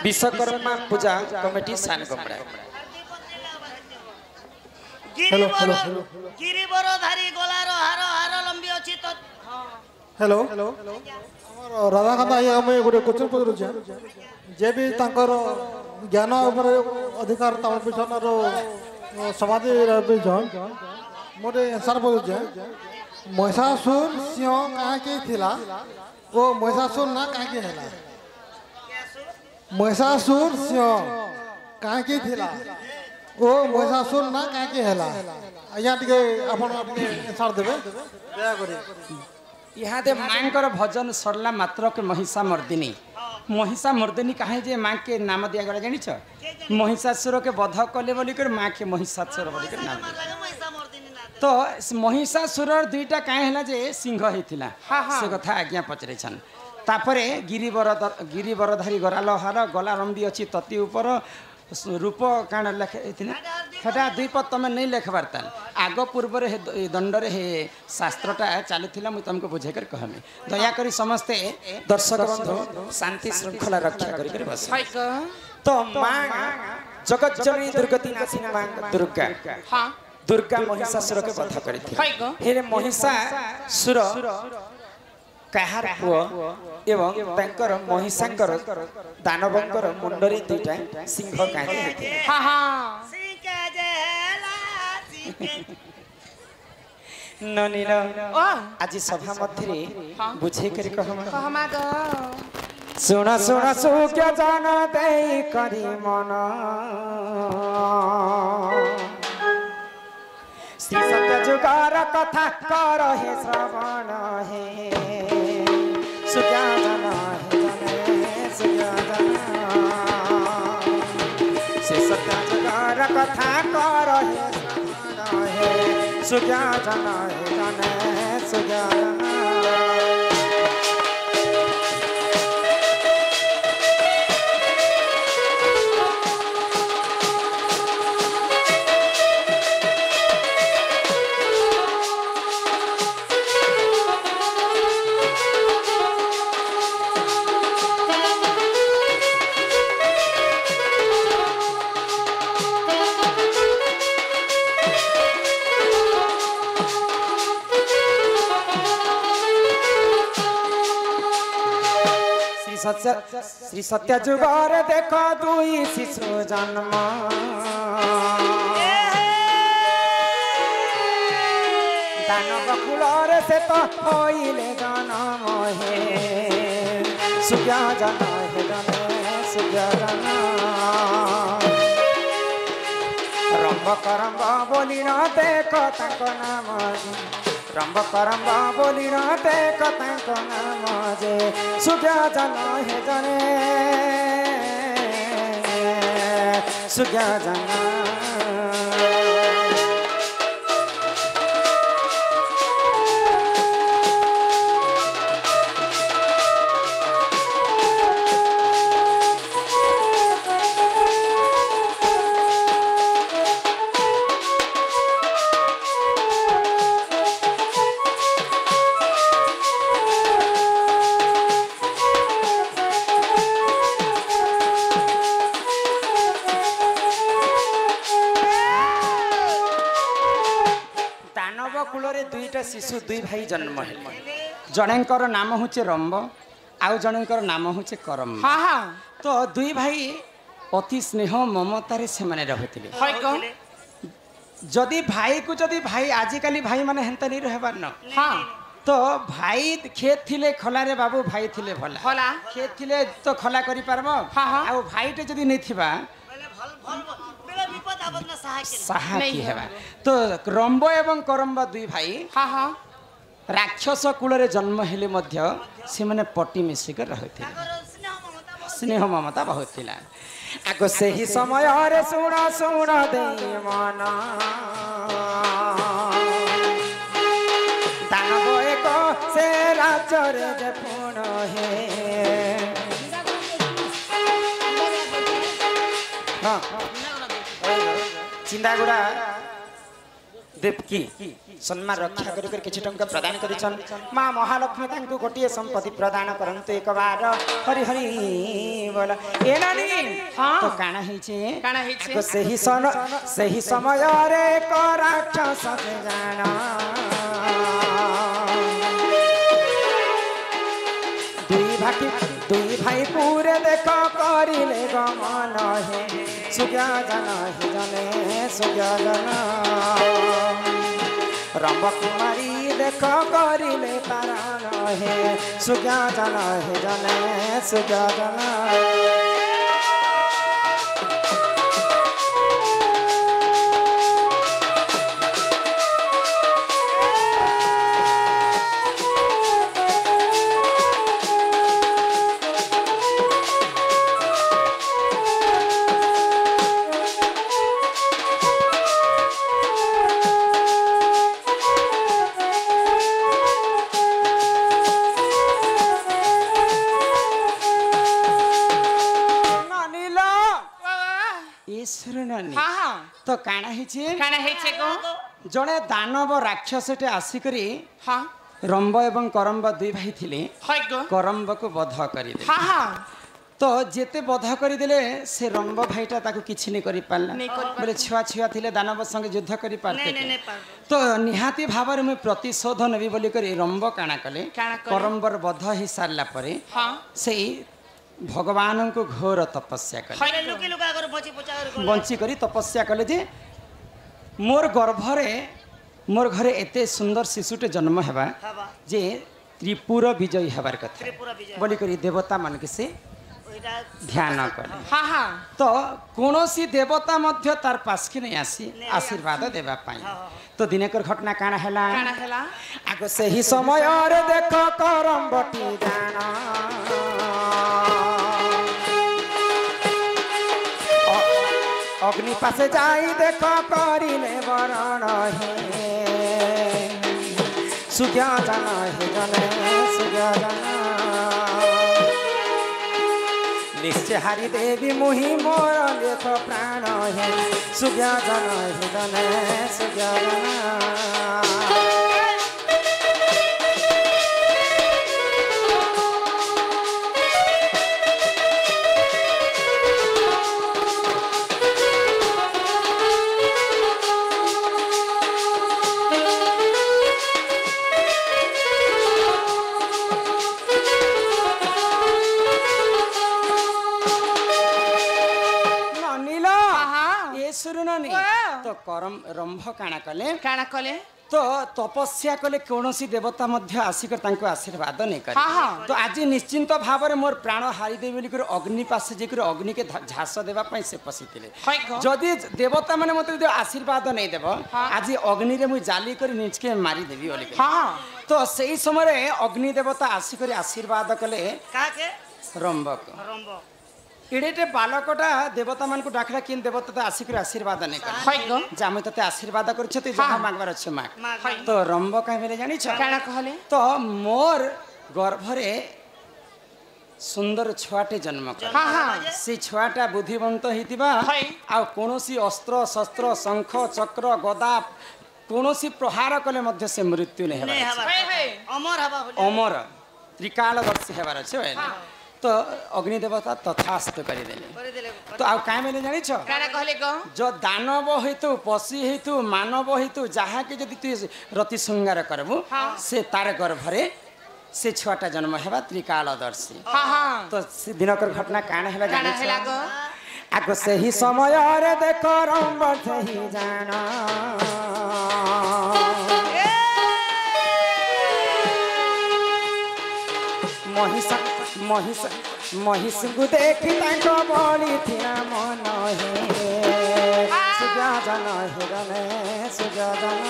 विश्वकर्मा पूजा committee सान कमरा hello hello गिरिबरधारी Golar हार हार लंबी अछि तो हेलो राधाकांत आज्ञा आम गोटे क्वेश्चन पचारूचे जे भी तांकर ज्ञान उपर अधिकार तमिशन समाधि रहीछन मोटे आंसर पचारूचे महिषासुर सिंह कहीं थिला ओ महिषासुर ना कहीं है महिषासुर सिंह कहीं थिला ओ महिषासुर ना कहीं है आज्ञा टे आपन आंसर देवे दया करी यहाँ दे मांकर भजन सरला मात्र के महिषा मर्दिनी कहे जे माँ के नाम दिया गला जानी छ महिषासुर के वध कले बोली कर माँ के महिषासुर बोली कर नाम तो महिषासुर दुईटा कहीं है जे सिंह होता से कथा आज्ञा पचरे छन तापरे गिरिबरधारी गराल हार गला रंबी अच्छी तती ऊपर रूप काण लेखा दुई पद तुम नहीं लेखबार आग पूर्व दंडरे हे शास्त्रटा चलुला मुझे तुमको बुझे कर कहमी दयाक समस्ते दर्शक बंधु शांति श्रृंखला रक्षा कर बस तो माँ जगत जननी दुर्गति नाशिनी माँ दुर्गा दुर्गा महिषासुर के वध करी महिषासुर कहार पुओ एवं तांकर महिषांकर दानवंकर मुंडरे दुईटा सिंह काहे ननील आज सभा मध्य बुझे कर कहमा सुन सुन सुख्य जान दे करी मन श्री सत्य जुगार कथा कर हे श्रवण हे सुख्या जन हे सुख्या जन श्री सत्य जुगार कथा कर हे श्रवण हे सुख्या जन हे सुख्या जन श्री सत्य जुगार देख दुई शिशु जन्म दानव कुलर से तो होइले जन्म हे सुज्ञा जन हे जन सुज्ञा जन रंब करंब बोली न देख तांको नाम रंब करंब बोली न देख तांको नाम जे सुज्ञा जन हे जने सुज्ञा जन शिशु दुई भाई जन्म है जनकर नाम हूँ रंब आउ जनकर नाम हूँ करम तो दुई भाई अति स्नेह ममतार से माने रहते जदि भाई को जदि भाई आजिकल भाई माने हेन्ता नहीं रहबार न तो भाई खेत थिले खला रे बाबू भाई थिले भला खेत थिले तो खला करि पारबो आउ भाई टे जदि नहीं थिबा साहाकी हेबा तो रंब एवं करम्ब दुई भाई राक्षस कूल जन्म हेले मध्य से माने पटी मिसिक रहते स्नेह ममता बहुत थिला आगो से ही समय रे सुण सुण दे मन दानव एक से राजरे जे पुण हे चिंदागुड़ा देवकी सम्मान रक्षा कर किछि टंका प्रदान करिछन मां महालक्ष्मी तांको गोटिए संपत्ति प्रदान करंतु एक बार हरि हरि बोला ए नानी हां तो काना हिचे काना सही समय रे को राक्षस के जाना दुई भाई पूरे देखो करिले गमन हे सुज्ञा जन हे जने सुज्ञा जन रंब कुमारी देखो करिले पारण हे सुज्ञा जन हे जने सुज्ञा जन तो काना हिचे को जड़े दानव राक्षसटे आसिकरी हां रंब एवं करम्ब दुई भाई थिले हाय गो करम्ब को बध करी दे हां हां तो जेते बध करी देले से रंब भाईटा ताको किछि नै करि पाला बोले छुआ छुआ थिले दानव संग युद्ध करि पारते तो निहाती भावर में प्रतिशोध नेबी बोली करी रंब काना कले करम्बर बध ही सारला परे हां सेई भगवान को घोर तपस्या कले बंची करी तपस्या कले जे मोर मोर घरे एते सुंदर शिशुटे जन्म हेबा जे त्रिपुर विजयी हेबार कथा बोली करी देवता मन के से ध्यान कले हां हां तो कोनोसी देवता मध्य तार पास के नहीं आसी आशीर्वाद देबा पाई तो दिनेकर घटना काना हैला आगो से ही समय रे देखो करम्बटी जाना अग्नि पासे जाई देखो करिले वरण हे सुज्ञा जन हे जने सुज्ञा जन निश्चय हारी देवी मुहि मोर लेख प्राण हे सुज्ञा जन हे जने सुज्ञा जन तो करम रंभ काना कले तो तपस्या कले कौनसी देवता मध्य आसिक तांको आशीर्वाद नहीं करे तो आज निश्चिंत भाव में मोर प्राण हारी दे बोली कर अग्नि पास जे कर अग्नि के झास देबा पई से पसितिले जदि देवता माने मते आशीर्वाद नहीं देब आज अग्नि रे मु जाली कर निचके मारी देबी बोली तो सही समय अग्नि देवता आसिक आशीर्वाद कले काके रंभ इडेटे बालकटा देवता मान को डाकला किन देवता तो आसिक आशीर्वाद नहीं कर जामे तते आशीर्वाद करछते जहा मागबार अछि माग तो रंभ काहे बेले जानि छ काना कहले तो मोर गर्भ रे सुंदर छुआटे जन्म कर से छुआटा बुद्धिवंत हितिबा आ कोनोसी अस्त्र शस्त्र शंख चक्र गदा कोनोसी प्रहार कले मध्य से मृत्यु नहीं हेबा अमर त्रिकालदर्शी हेबार अछि तो अग्नि देवता तथास्त कर देले तो आ काहे मेले जानि छ काना कहले ग जो दानव हेतु पशु हेतु मानव हेतु जहा के जदि तू रति श्रृंगार करबु से तार गर्भ रे से छुआटा जन्म हेबा त्रिकालदर्शी तो दिनकर घटना काना हेला जानि छ आगो से ही समय रे देखो रंभ सही जाना महिष को देखी ताको बोली थिना मन हे सुजा जन हे जने सुजा जन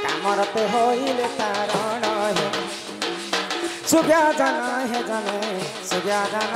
कामरते होइले तारण हे सुजा जन हे जने सुजा जन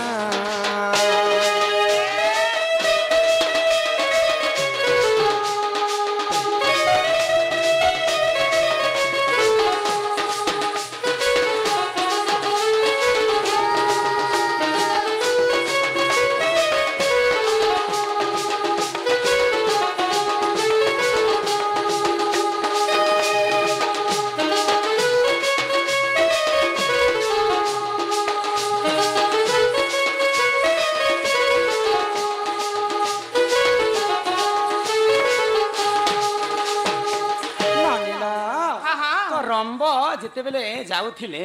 ଯେତେବେଳେ ଯାଉଥିଲେ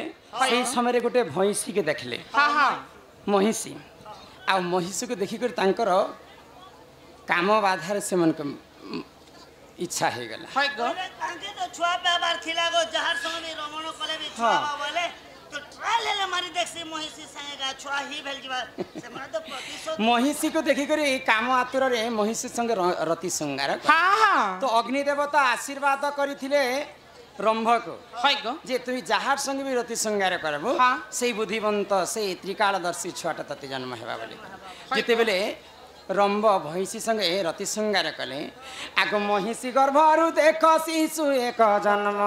ସେଇ ସମୟରେ ଗୋଟେ ଭଇଁଷିକେ ଦେଖିଲେ हाँ हाँ ମହିଷୀ ଆଉ ମହିଷୀକୁ ଦେଖିକରି ତାଙ୍କର କାମ ବାଧାରେ ସେମାନଙ୍କ ଇଚ୍ଛା ହେଇଗଲା हाय गो ତାଙ୍କେ ତ ଛୁଆ ପାଇବାର ଥିଲା ଗो ଯାହାର ସଙ୍ଗେ ବି ରମଣ କଲେ ବି ଛୁଆ ହଁ। ବୋଲେ ତ ଟ୍ରାଏଲ ହେଲେ ମାରି ଦେଖସି ମହିଷୀ ସାଙ୍ଗେ ଗା ଛୁଆ ହି ଭେଲ ଯିବା ସେମାନେ ତ ପ୍ରତିଶୋଧ ମହିଷୀକୁ ଦେଖିକରି କାମ ଆତୁରରେ ମହିଷୀ ସଙ୍ଗେ ରତି ଶୃଙ୍ଗାର କଲେ। हाँ हाँ ତ ଅଗ୍ନି ଦେବତା ଆଶୀର୍ବାଦ କରିଥିଲେ ରମ୍ଭକୁ हाय गो ଯେ ତୁଇ ଯାହାର ସଙ୍ଗେ ବି ରତି ଶୃଙ୍ଗାର କରିବୁ ହଁ। ସେଇ ବୁଦ୍ଧିବନ୍ତ ସେଇ ତ୍ରିକାଳଦର୍ଶୀ ଛୁଆଟା ତତେ ଜନ୍ମ ହେବା ବୋଲି ଯେତେବେଳେ ରମ୍ଭ ଭଇଁଷୀ ସଙ୍ଗେ ରତି ଶୃଙ୍ଗାର କଲେ ଆଗ ମହିଷୀ ଗର୍ଭରୁ ଦେଖ ଶିଶୁ ଏକ ଜନ୍ମ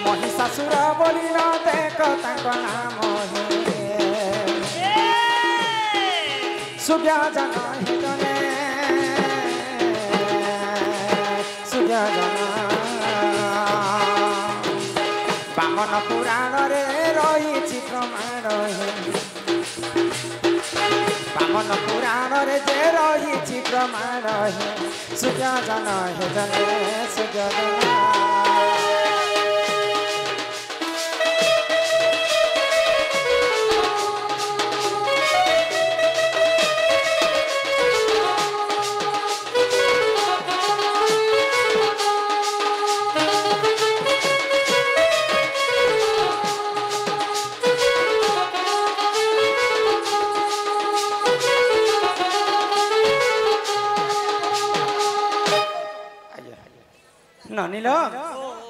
ମହିଷାସୁର ବୋଲି ନ ଦେଖ ତାଙ୍କ ନାମ ସୁଜ୍ଞ ଜନ ହିତନେ ସୁଜ୍ଞ ଜନ ବାମନ ପୁରାଣରେ ରହିଛି ପ୍ରମାଣ ବାମନ ପୁରାଣରେ ଯେ ରହିଛି ପ୍ରମାଣ ସୁଜ୍ଞ ଜନ ହିତନେ ସୁଜ୍ଞ ଜନ ନନିଲ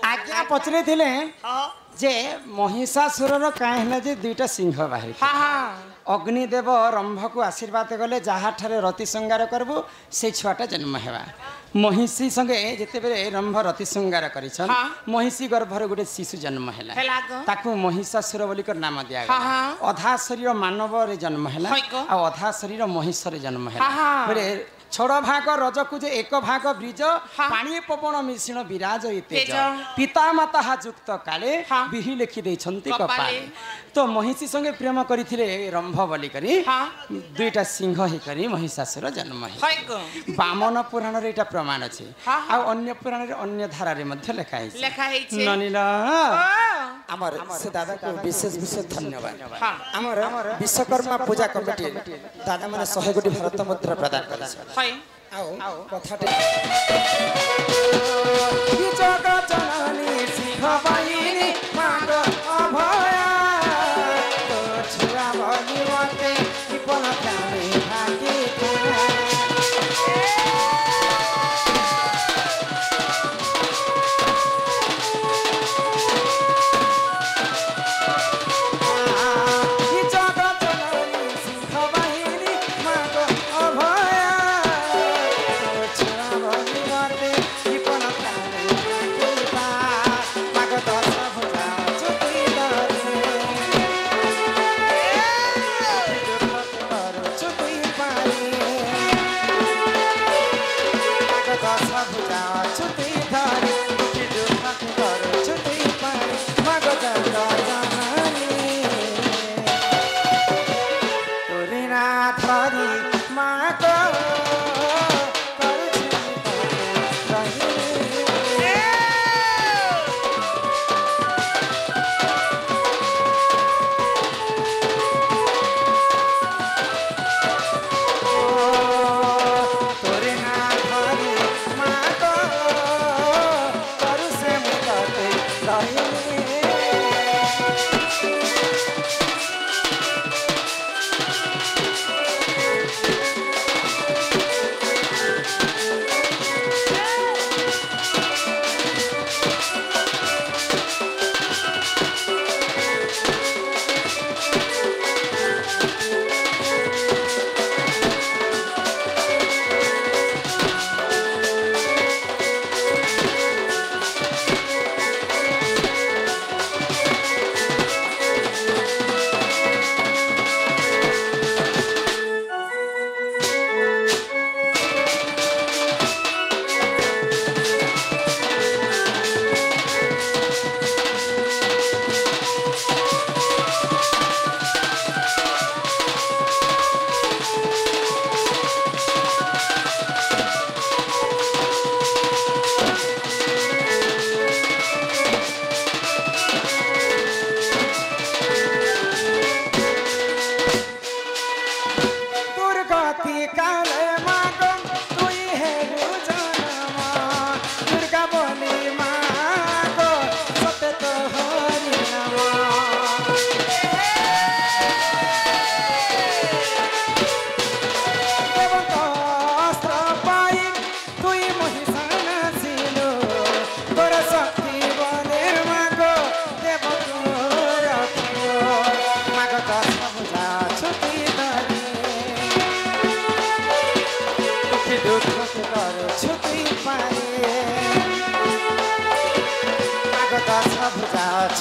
ଆଜ୍ଞା ପଚାରିଥିଲେ ହଁ ଯେ ମହିଷାସୁରର କାହିଁ ହେଲା ଯେ ଦୁଇଟା ସିଂହ ବାହାରି हाँ हाँ ଅଗ୍ନିଦେବ ରମ୍ଭକୁ ଆଶୀର୍ବାଦ କଲେ ଯାହାଠାରେ ରତି ଶୃଙ୍ଗାର କରିବୁ ସେଇ ଛୁଆଟା ଜନ୍ମ ହେବା ମହିଷୀ ସଙ୍ଗେ ଯେତେବେଳେ ରମ୍ଭ ରତି ଶୃଙ୍ଗାର କରିଛନ୍ ହଁ। ମହିଷୀ ଗର୍ଭରେ ଗୋଟେ ଶିଶୁ ଜନ୍ମ ହେଲା ହେଲା ଗो ତାକୁ ମହିଷାସୁର ବୋଲିକର ନାମ ହଁ, ଦିଆଗଲା ହଁ। ଅଧା ଶରୀର ମାନବରେ ଜନ୍ମ ହେଲା ହଇ ଗো। ଆଉ ଅଧା ଶରୀର ମହିଷରେ ଜନ୍ମ ହେଲା ହଁ, ହଁ। ବୋଲେ ଛଡ଼ ଭାଗ ରଜକୁ ଯେ ଏକ ଭାଗ ବ୍ରିଜ ହଁ। ପାଣି ପବନ ମିଶ୍ରଣ ବିରାଜ ଏ ତେଜ ତେଜ। ପିତା ମାତା ଯୁକ୍ତ କାଳେ ହଁ। ବିହି ଲେଖି ଦେଇଛନ୍ତି କପାଳେ। କପାଳେ ତ ମହିଷୀ ସଙ୍ଗେ ପ୍ରେମ କରିଥିଲେ ରମ୍ଭ ବୋଲି କରି ହଁ। ଦୁଇଟା ସିଂହ ହେଇକରି ମହିଷାସୁର ଜନ୍ମ ହେଲା हाय गो ବାମନ ପୁରାଣରେ ଏଇଟା ପ୍ରମାଣ ଅଛି ହଁ, ହଁ। ଆଉ ଅନ୍ୟ ପୁରାଣରେ ଅନ୍ୟ ଧାରାରେ ମଧ୍ୟ ଲେଖା ହେଇଛି ଲେଖା ହେଇଛି ନନିଲ ओ ଆମର ସେ ଦାଦାକୁ ବିଶେଷ ବିଶେଷ ଧନ୍ୟବାଦ ହଁ ଆମର ବିଶ୍ୱକର୍ମା ପୂଜା କମିଟି ଦାଦା ମାନେ 100 କୋଟି ଭାରତ ମୁଦ୍ରା ପ୍ରଦାନ କରିଛନ୍ତି हाय ଆଉ କଥାଟେ ବିଜଗ ଜନନୀ ସିଂହ ବାହିନୀ ମାଗ ଅଭୟା ତୋ ଛୁଆ ଭଳି ମତେ ଜୀବନ ପ୍ରାଣୀ ଭାଗିଥିଲା Mago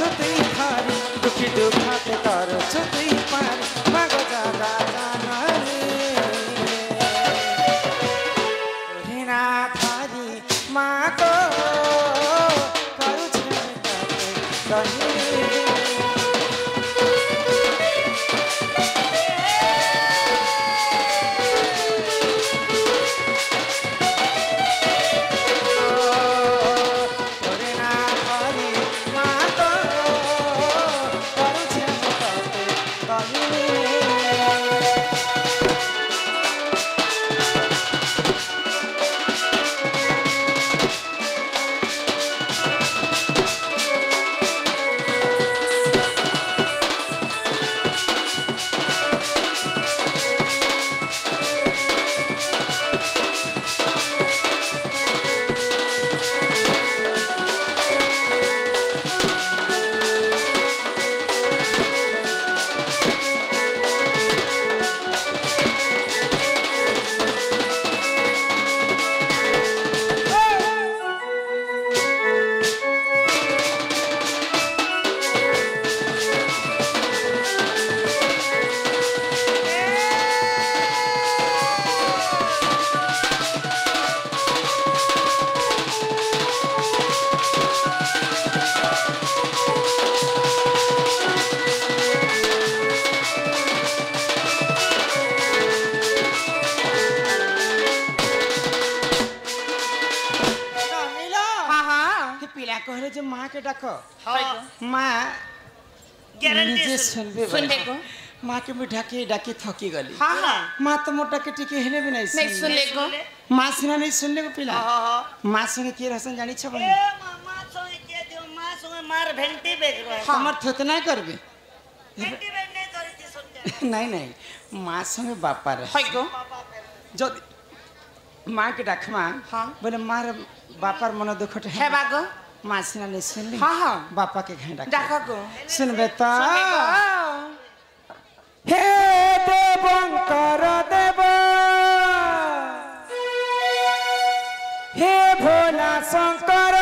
छुतुई भारी दुखी दुखाते कर छुतुई पारी मागो जागा जानारे हिना थारी मागो करू छे कहले जे माँ के डाक माँ गारंटी सुनबे को माँ के मैं ढाकी डाकी थकी गली माँ तो मोटा के टिके हिले भी नहीं सुन ले को माँ सिना नहीं सुनले को पिला माँ संगे के रहसन जानी छ बनी माँ संगे के दियो माँ संगे मार भेंटी बेच रहा हमर थोतना करबे भेंटी बेच नहीं तोरी छी सुन नहीं नहीं माँ संगे बापा रे है को जो माँ के डाकमा बोले मार बापार मन दुखट है बागो माँ सिना नहीं सुनली बापा के घाटा डाका को सुनबे त हे देवंकर देव हे भोला शंकर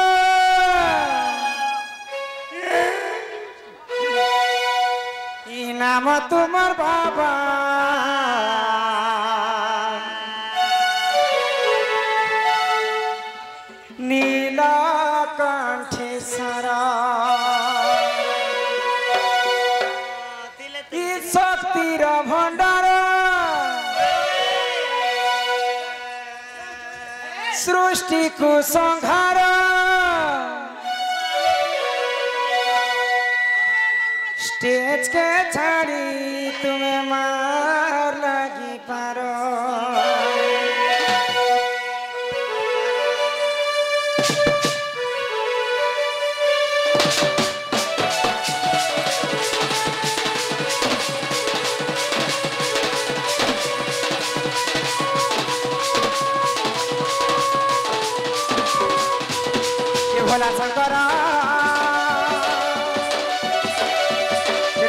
ई नाम तुमर बाबा नीलकंठेश्वर शक्तिर भंडार सृष्टि को संहार स्टेज के छाड़ी तुम्हें मार लगी पारो भोला शंकर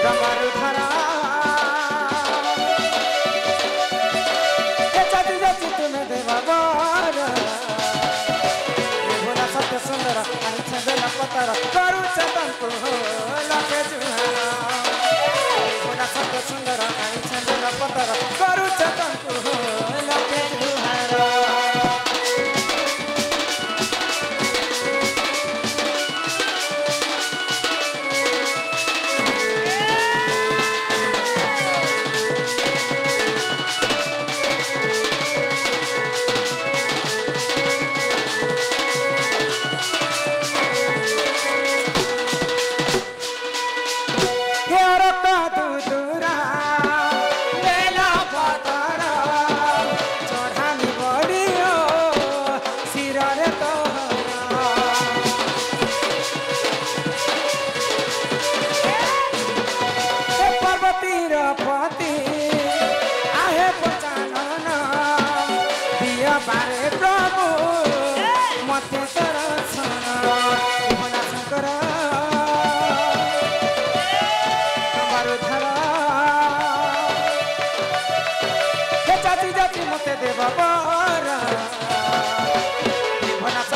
डमरू धरा जाति जाति तुम्हें देवा बर भोला सत्य सुंदर बेला पतर करू चेतन को लगे जुहारा भोला सत्य सुंदर बेला पतर करू चेतन को लगे जुहारा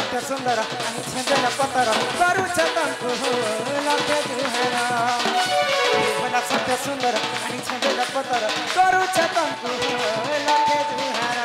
सुंदर पतर करू चतन को लगे सुंदर आनी छबेल पतर करू छतंकु लखे जुहार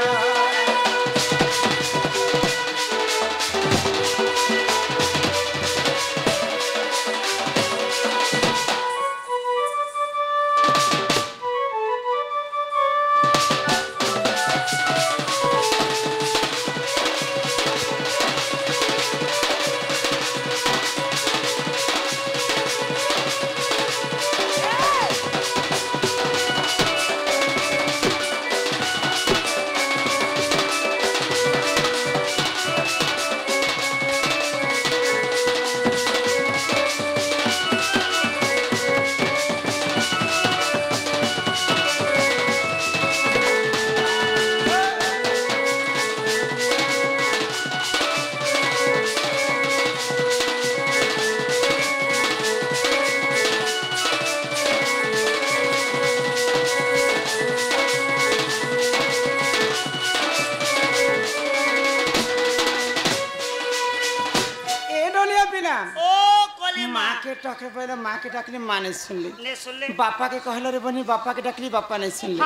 टाके पहले माँ के डाकली माँ नहीं सुनली बापा के कहल रे बनी बापा के डाकली बापा नहीं सुनली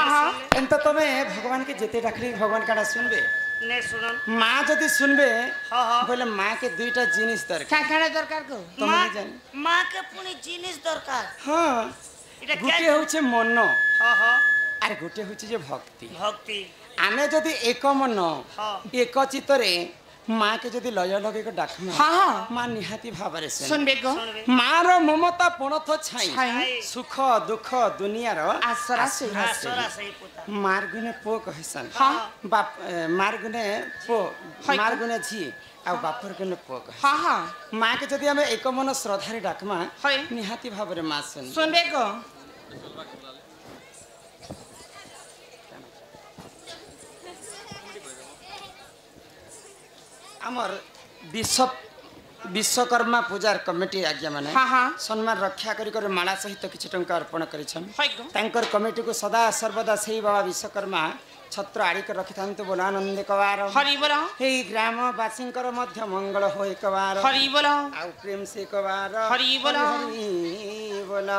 एंत तमे भगवान के जेते डाकली भगवान काडा सुनबे ने सुनन माँ जदी सुनबे बोले माँ के दुईटा जिनिस दरकार काकाडा दरकार को माँ के पुनी जिनिस दरकार हां इटा गुटे होचे मन हां अरे गुटे होचे जे भक्ति भक्ति आमे जदी एक मन एक चित्तरे माँ के जदी लय लगे को डाकमा हां माँ निहाती भाबरे सुनबे को माँ रो ममता पणथ छाई सुख दुख दुनिया रो आसरा सही पुता मार गुने पो कहसन बाप मार गुने पो मार गुने झी आ बापर गुने पो कह हां माँ के जदी हमें एक मन श्रद्धारे डाकमा निहाती भाबरे माँ सुनबे को आमर विश्वकर्मा पूजार कमिटी आज्ञा माने सम्मान रक्षा करी माला सहित किछि टंका अर्पण करिछन तांकर कमिटी को सदा सर्वदा सेही बाबा विश्वकर्मा छत्र आड़ी कर रखि थांतु बोल आनंद कवार हरि बोल हे ग्रामवासींकर मध्य मंगल होय कवार हरि बोल आ प्रेम से कवार हरि बोल हरि बोल